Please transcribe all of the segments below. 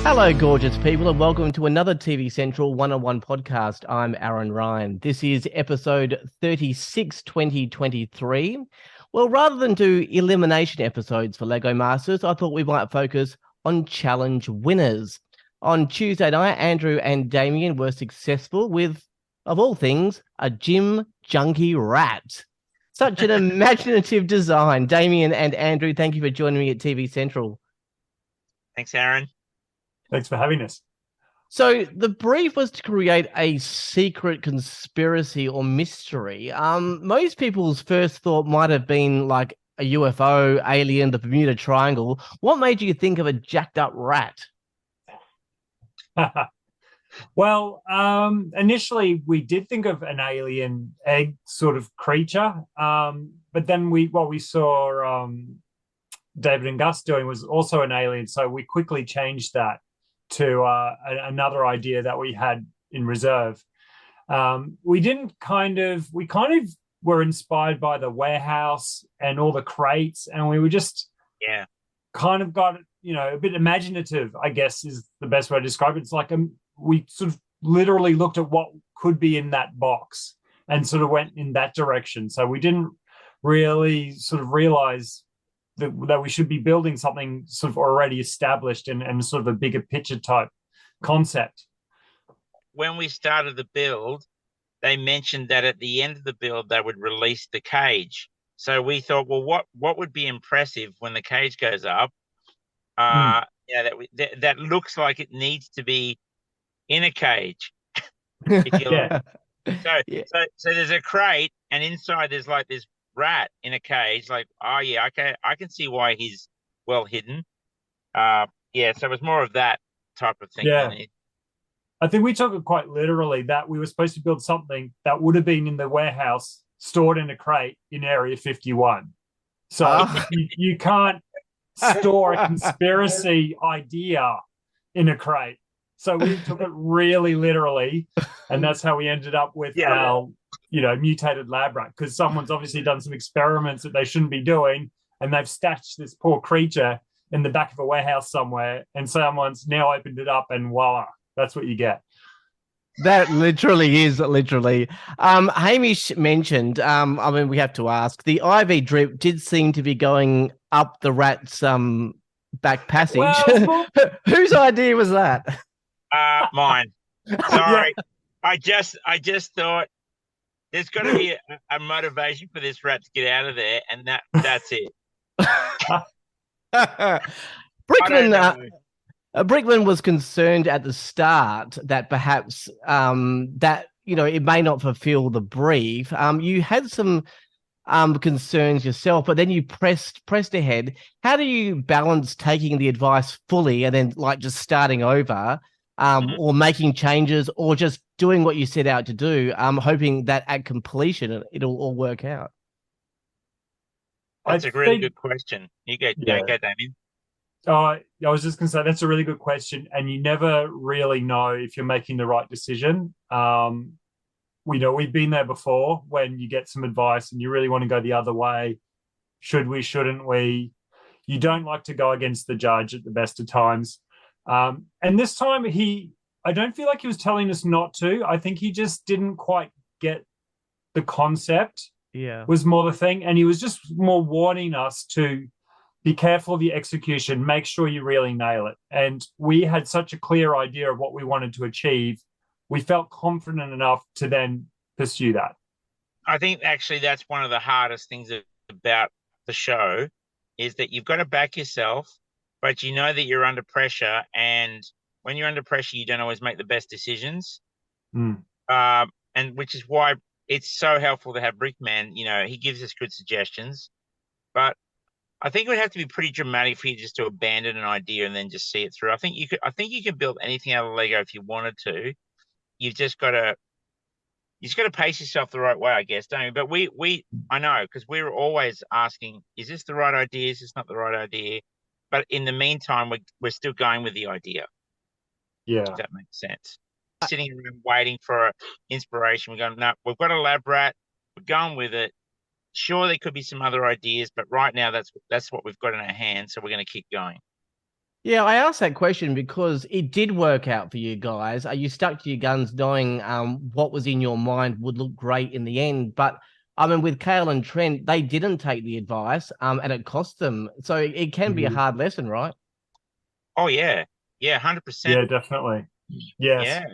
Hello, gorgeous people, and welcome to another TV Central one-on-one podcast. I'm Aaron Ryan. This is episode 36, 2023. Well, rather than do elimination episodes for LEGO Masters, I thought we might focus on challenge winners. On Tuesday night, Andrew and Damian were successful with, of all things, a gym junkie rat. Such an imaginative design. Damian and Andrew, thank you for joining me at TV Central. Thanks, Aaron. Thanks for having us. So the brief was to create a secret conspiracy or mystery. Most people's first thought might have been like a UFO, alien, the Bermuda Triangle. What made you think of a jacked up rat? Well, initially we did think of an alien egg sort of creature, but then what we saw David and Gus doing was also an alien, so we quickly changed that to another idea that we had in reserve. We kind of were inspired by the warehouse and all the crates, and we were just kind of got a bit imaginative, I guess is the best way to describe it. It's like we sort of literally looked at what could be in that box and sort of went in that direction. So we didn't really sort of realize that we should be building something sort of already established and sort of a bigger picture type concept. When we started the build, they mentioned that at the end of the build, they would release the cage. So we thought, well, what would be impressive when the cage goes up? That looks like it needs to be in a cage. If you like. So there's a crate, and inside there's like this rat in a cage. Like, oh yeah, okay, I can see why he's well hidden. So it was more of that type of thing. Yeah, I think we took it quite literally that we were supposed to build something that would have been in the warehouse, stored in a crate in Area 51. So you can't store a conspiracy idea in a crate. So we took it really literally, and that's how we ended up with our mutated lab rat, because someone's obviously done some experiments that they shouldn't be doing, and they've stashed this poor creature in the back of a warehouse somewhere, and someone's now opened it up, and voila, that's what you get. That literally is Hamish mentioned, we have to ask, the IV drip did seem to be going up the rat's back passage. Well, whose idea was that? Mine. Sorry. I just thought there's got to be a motivation for this rat to get out of there, and that's it. Brickman was concerned at the start that perhaps it may not fulfill the brief. You had some concerns yourself, but then you pressed ahead. How do you balance taking the advice fully and then like just starting over? Or making changes, or just doing what you set out to do, hoping that at completion it'll all work out? That's a really good question. You go, Damian. I was just going to say that's a really good question, and you never really know if you're making the right decision. We've been there before when you get some advice and you really want to go the other way. Should we? Shouldn't we? You don't like to go against the judge at the best of times. And this time I don't feel like he was telling us not to. I think he just didn't quite get the concept. Was more the thing. And he was just more warning us to be careful of your execution, make sure you really nail it. And we had such a clear idea of what we wanted to achieve. We felt confident enough to then pursue that. I think actually that's one of the hardest things about the show is that you've got to back yourself, but you know that you're under pressure, and when you're under pressure, you don't always make the best decisions. And which is why it's so helpful to have Brickman. He gives us good suggestions, but I think it would have to be pretty dramatic for you just to abandon an idea and then just see it through. I think you can build anything out of Lego if you wanted to. You've just got to pace yourself the right way, I guess, don't you? But I know, because we were always asking, is this the right idea? Is this not the right idea? But in the meantime, we're still going with the idea. Yeah. If that makes sense. Sitting around waiting for inspiration. We're going, no, we've got a lab rat. We're going with it. Sure, there could be some other ideas, but right now that's what we've got in our hands, so we're going to keep going. Yeah, I asked that question because it did work out for you guys. Are you stuck to your guns knowing what was in your mind would look great in the end? But I mean, with Kale and Trent, they didn't take the advice and it cost them. So it can be a hard lesson, right? Oh, yeah. Yeah, 100%. Yeah, definitely. Yes. Yeah.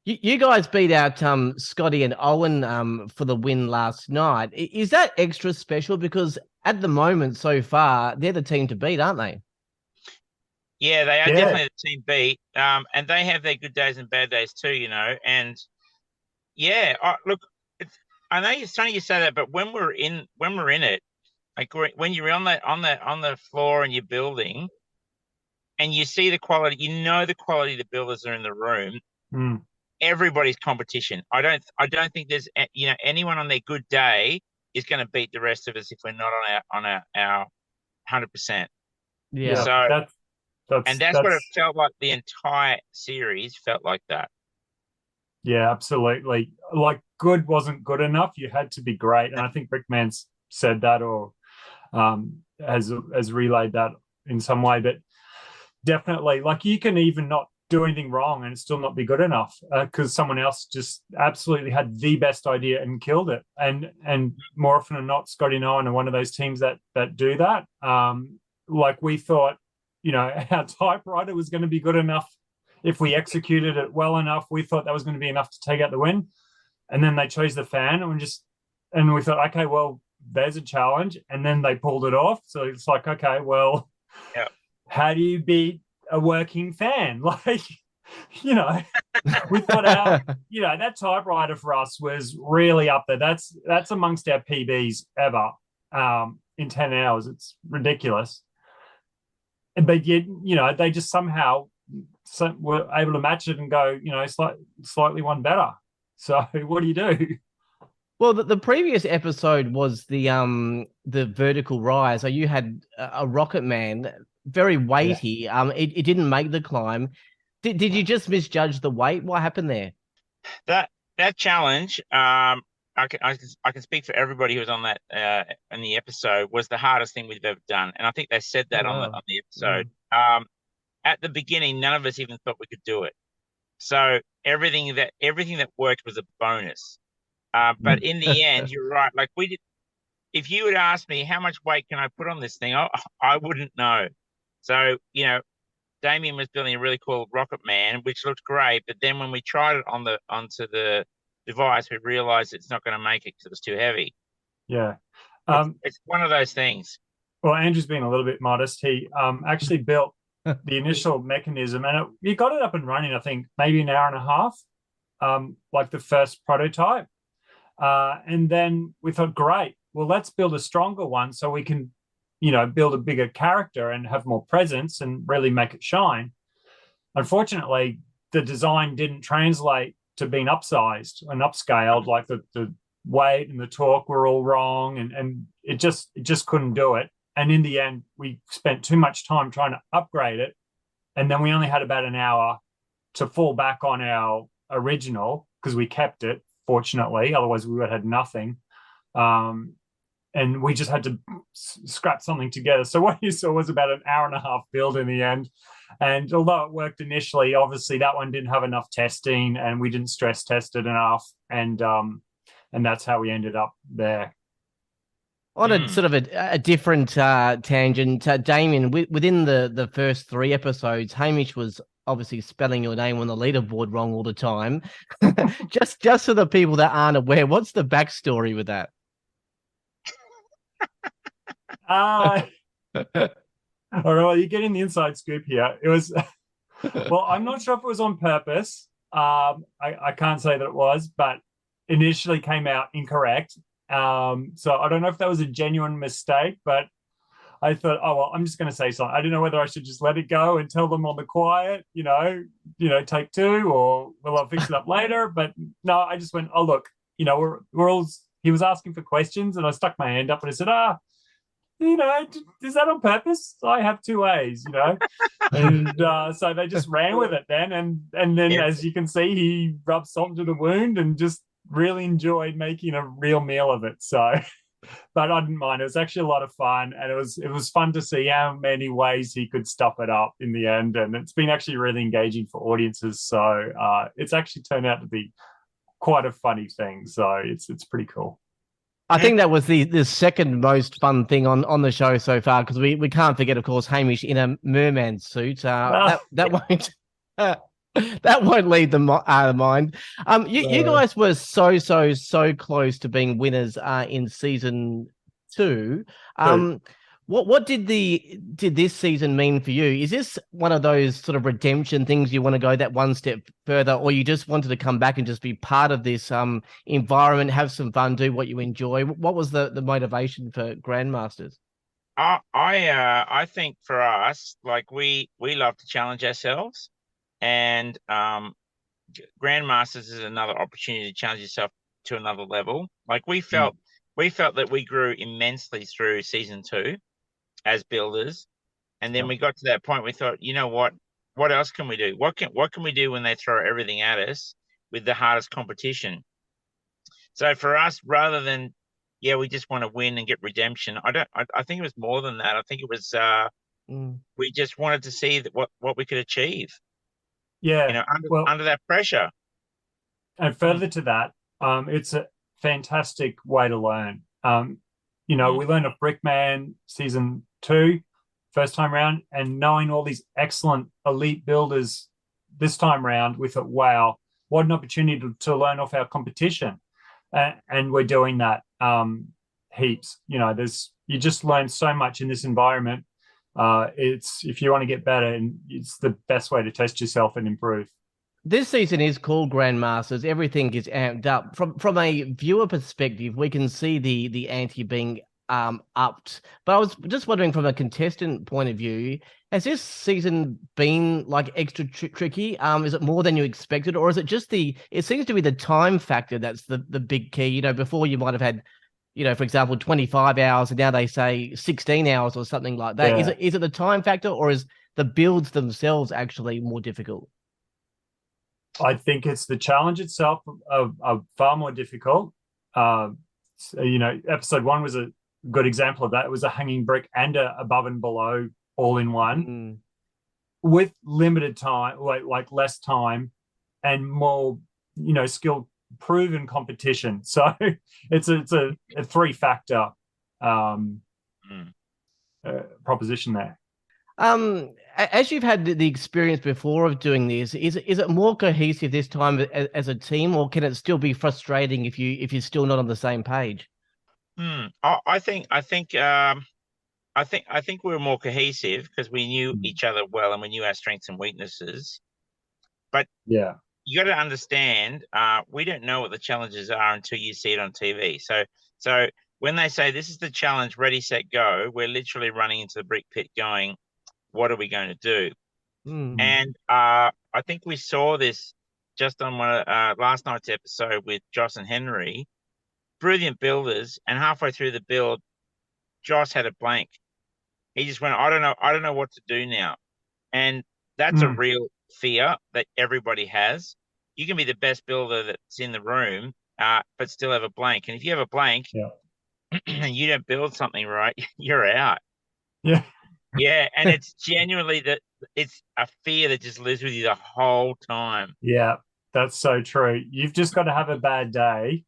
You guys beat out Scotty and Owen for the win last night. Is that extra special? Because at the moment so far, they're the team to beat, aren't they? Yeah, they are definitely the team beat. And they have their good days and bad days too, And yeah, look, I know it's funny you say that, but when we're in it, like when you're on the floor and you're building, and you see the quality, the quality of the builders are in the room. Everybody's competition. I don't think there's anyone on their good day is going to beat the rest of us if we're not on our 100%. Yeah. So that's what it felt like. The entire series felt like that. Yeah, absolutely. Like, good wasn't good enough. You had to be great, and I think Brickman's said that or has relayed that in some way. But definitely, like, you can even not do anything wrong and still not be good enough because someone else just absolutely had the best idea and killed it. And more often than not, Scotty and Owen are one of those teams that do that. Like, we thought, our typewriter was going to be good enough if we executed it well enough. We thought that was going to be enough to take out the win, and then they chose the fan, and we thought, okay, well, there's a challenge, and then they pulled it off. So it's like, okay, well, how do you beat a working fan? Like, we thought that typewriter for us was really up there. That's amongst our PBs ever in 10 hours. It's ridiculous. But yet, they just somehow were able to match it and go, slightly one better. So what do you do? Well, the previous episode was the vertical rise. So you had a rocket man, very weighty. Yeah. It didn't make the climb. Did you just misjudge the weight? What happened there? That challenge, I can speak for everybody who was on that in the episode, was the hardest thing we've ever done, and I think they said that on the episode. At the beginning, none of us even thought we could do it. So everything that worked was a bonus. But in the end, you're right. Like, if you had asked me how much weight can I put on this thing, I wouldn't know. So, Damian was building a really cool rocket man, which looked great. But then when we tried it onto the device, we realized it's not going to make it because it was too heavy. Yeah. It's one of those things. Well, Andrew's been a little bit modest. He actually built the initial mechanism, and you got it up and running, I think, maybe an hour and a half, like the first prototype. And then we thought, great, well, let's build a stronger one so we can, build a bigger character and have more presence and really make it shine. Unfortunately, the design didn't translate to being upsized and upscaled. Like the weight and the torque were all wrong, and it just couldn't do it. And in the end, we spent too much time trying to upgrade it, and then we only had about an hour to fall back on our original because we kept it, fortunately. Otherwise, we would have had nothing. And we just had to scrap something together. So what you saw was about an hour and a half build in the end. And although it worked initially, obviously that one didn't have enough testing, and we didn't stress test it enough. And that's how we ended up there. On a sort of a different tangent, Damian, within the first 3 episodes, Hamish was obviously spelling your name on the leaderboard wrong all the time. just for the people that aren't aware, what's the backstory with that? All right, well, you're getting the inside scoop here. It was, well, I'm not sure if it was on purpose. I can't say that it was, but initially came out incorrect. So I don't know if that was a genuine mistake, but I thought, oh, well, I'm just going to say something. I didn't know whether I should just let it go and tell them on the quiet, take 2, or will I fix it up later? But no, I just went, oh, look, we're all, he was asking for questions, and I stuck my hand up and I said, is that on purpose? I have 2 A's, and so they just ran with it then. And then, as you can see, he rubbed salt into the wound and just really enjoyed making a real meal of it. So but I didn't mind. It was actually a lot of fun, and it was fun to see how many ways he could stuff it up in the end, and it's been actually really engaging for audiences. So it's actually turned out to be quite a funny thing. So it's pretty cool. I think that was the second most fun thing on the show so far, because we can't forget, of course, Hamish in a merman suit. That won't that won't leave the mind. You guys were so close to being winners in season 2. What did this season mean for you? Is this one of those sort of redemption things, you want to go that one step further, or you just wanted to come back and just be part of this environment, have some fun, do what you enjoy? What was the motivation for Grandmasters? I think for us, like we love to challenge ourselves, and Grandmasters is another opportunity to challenge yourself to another level. Like we felt that we grew immensely through season 2 as builders, and then we got to that point. We thought, you know what else can we do? What can we do when they throw everything at us with the hardest competition? So for us, rather than we just want to win and get redemption, I think it was more than that. I think it was we just wanted to see what we could achieve, under that pressure. And further to that, it's a fantastic way to learn. We learned of Brickman season 2, first time round, and knowing all these excellent elite builders this time round, we thought, wow, what an opportunity to learn off our competition. And we're doing that heaps. You just learn so much in this environment. If you want to get better, and it's the best way to test yourself and improve. This season is called Grandmasters. Everything is amped up. From a viewer perspective, we can see the ante being upped. But I was just wondering, from a contestant point of view, has this season been like extra tricky? Is it more than you expected, or is it just it seems to be the time factor that's the big key? Before you might have had, for example, 25 hours, and now they say 16 hours or something like that. Yeah. Is it the time factor, or is the builds themselves actually more difficult? I think it's the challenge itself of far more difficult. Episode 1 was a good example of that. It was a hanging brick and a above and below all in one with limited time, like less time and more, skill proven competition. So it's a 3-factor proposition there. As you've had the experience before of doing this, is it more cohesive this time as a team, or can it still be frustrating if you're still not on the same page? I think we were more cohesive because we knew each other well and we knew our strengths and weaknesses. But you got to understand, we don't know what the challenges are until you see it on TV. So when they say this is the challenge, ready, set, go, we're literally running into the brick pit going, what are we going to do? And I think we saw this just on last night's episode with Joss and Henry. Brilliant builders, and halfway through the build, Joss had a blank. He just went, I don't know what to do now. And that's a real fear that everybody has. You can be the best builder that's in the room, but still have a blank. And if you have a blank and you don't build something right, you're out. Yeah, and it's genuinely it's a fear that just lives with you the whole time. Yeah, that's so true. You've just got to have a bad day,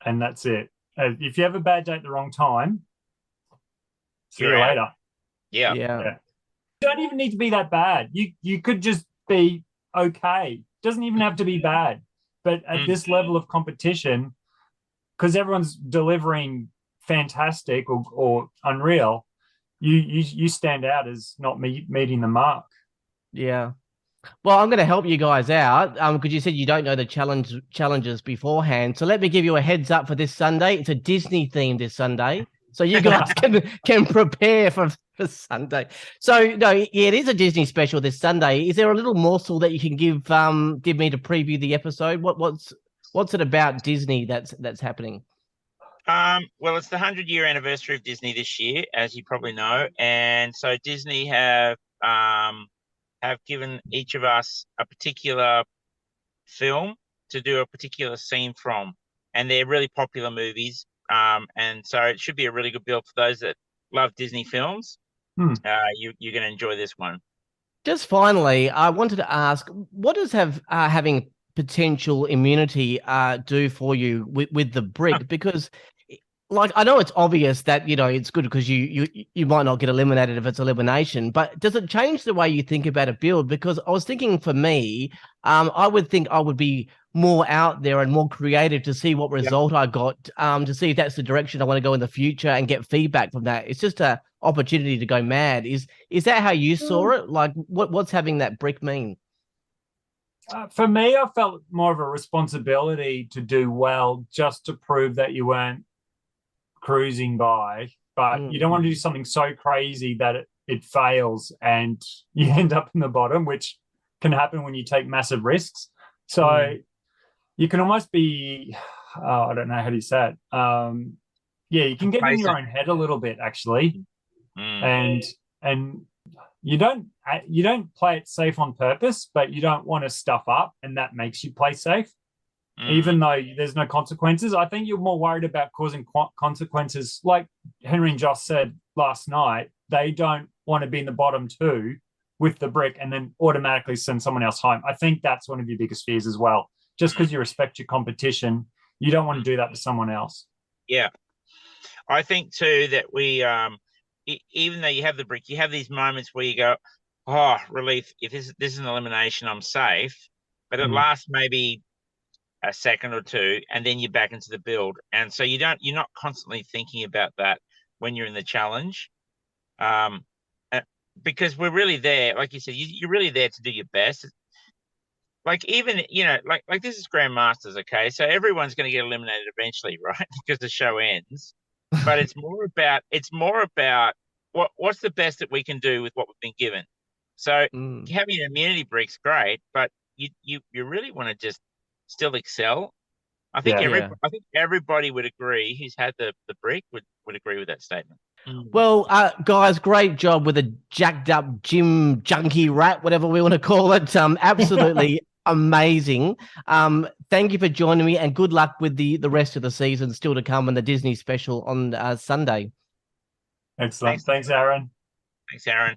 and that's it. If you have a bad day at the wrong time, see you later. Yeah. You don't even need to be that bad. You could just be okay. Doesn't even have to be bad. But at this level of competition, because everyone's delivering fantastic or unreal, you stand out as not meeting the mark. Yeah. Well, I'm going to help you guys out because you said you don't know the challenges beforehand. So let me give you a heads up for this Sunday. It's a Disney theme this Sunday, so you guys can prepare for Sunday. So no, it is a Disney special this Sunday. Is there a little morsel that you can give me to preview the episode? What's it about Disney that's happening? Well, it's the 100-year anniversary of Disney this year, as you probably know, and so Disney have given each of us a particular film to do a particular scene from, and they're really popular movies. And so it should be a really good build for those that love Disney films. You're going to enjoy this one. Just finally, I wanted to ask, what does having potential immunity do for you with the brick? Because, like, I know it's obvious that, you know, it's good because you might not get eliminated if it's elimination, but does it change the way you think about a build? Because I was thinking, for me, I would think I would be more out there and more creative to see what result I got, to see if that's the direction I want to go in the future and get feedback from that. It's just a opportunity to go mad. Is that how you saw it? Like, what's having that brick mean? For me, I felt more of a responsibility to do well, just to prove that you weren't cruising by, but you don't want to do something so crazy that it fails and you end up in the bottom, which can happen when you take massive risks. So you can almost be, I don't know how do you say it. You can get in your own head a little bit, actually. And you don't play it safe on purpose, but you don't want to stuff up, and that makes you play safe. Even though there's no consequences. I think you're more worried about causing consequences. Like Henry and Josh said last night, they don't want to be in the bottom two with the brick and then automatically send someone else home. I think that's one of your biggest fears as well. Just because you respect your competition, you don't want to do that to someone else. Yeah. I think too that we, even though you have the brick, you have these moments where you go, oh, relief. If this is an elimination, I'm safe. But it lasts maybe a second or two, and then you're back into the build. And so you're not constantly thinking about that when you're in the challenge. Because we're really there, like you said, you're really there to do your best. Like, even, you know, like this is Grand Masters, okay? So everyone's going to get eliminated eventually, right? Because the show ends. But it's more about what's the best that we can do with what we've been given. So having an immunity brick's great, but you really want to just still excel. I think everybody would agree who's had the brick would agree with that statement. Well, guys, great job with a jacked up gym junkie rat, whatever we want to call it. Absolutely amazing. Thank you for joining me, and good luck with the rest of the season still to come and the Disney special on Sunday. Excellent. Thanks, Aaron. Thanks, Aaron.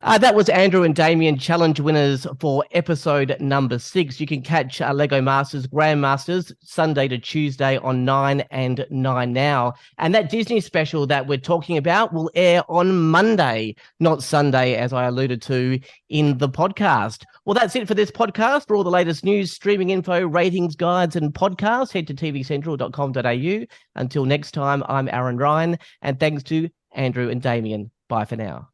That was Andrew and Damian, challenge winners for episode number 6. You can catch Lego Masters Grand Masters Sunday to Tuesday on 9 and 9 Now. And that Disney special that we're talking about will air on Monday, not Sunday, as I alluded to in the podcast. Well, that's it for this podcast. For all the latest news, streaming info, ratings, guides, and podcasts, head to tvcentral.com.au. Until next time, I'm Aaron Ryan, and thanks to Andrew and Damian. Bye for now.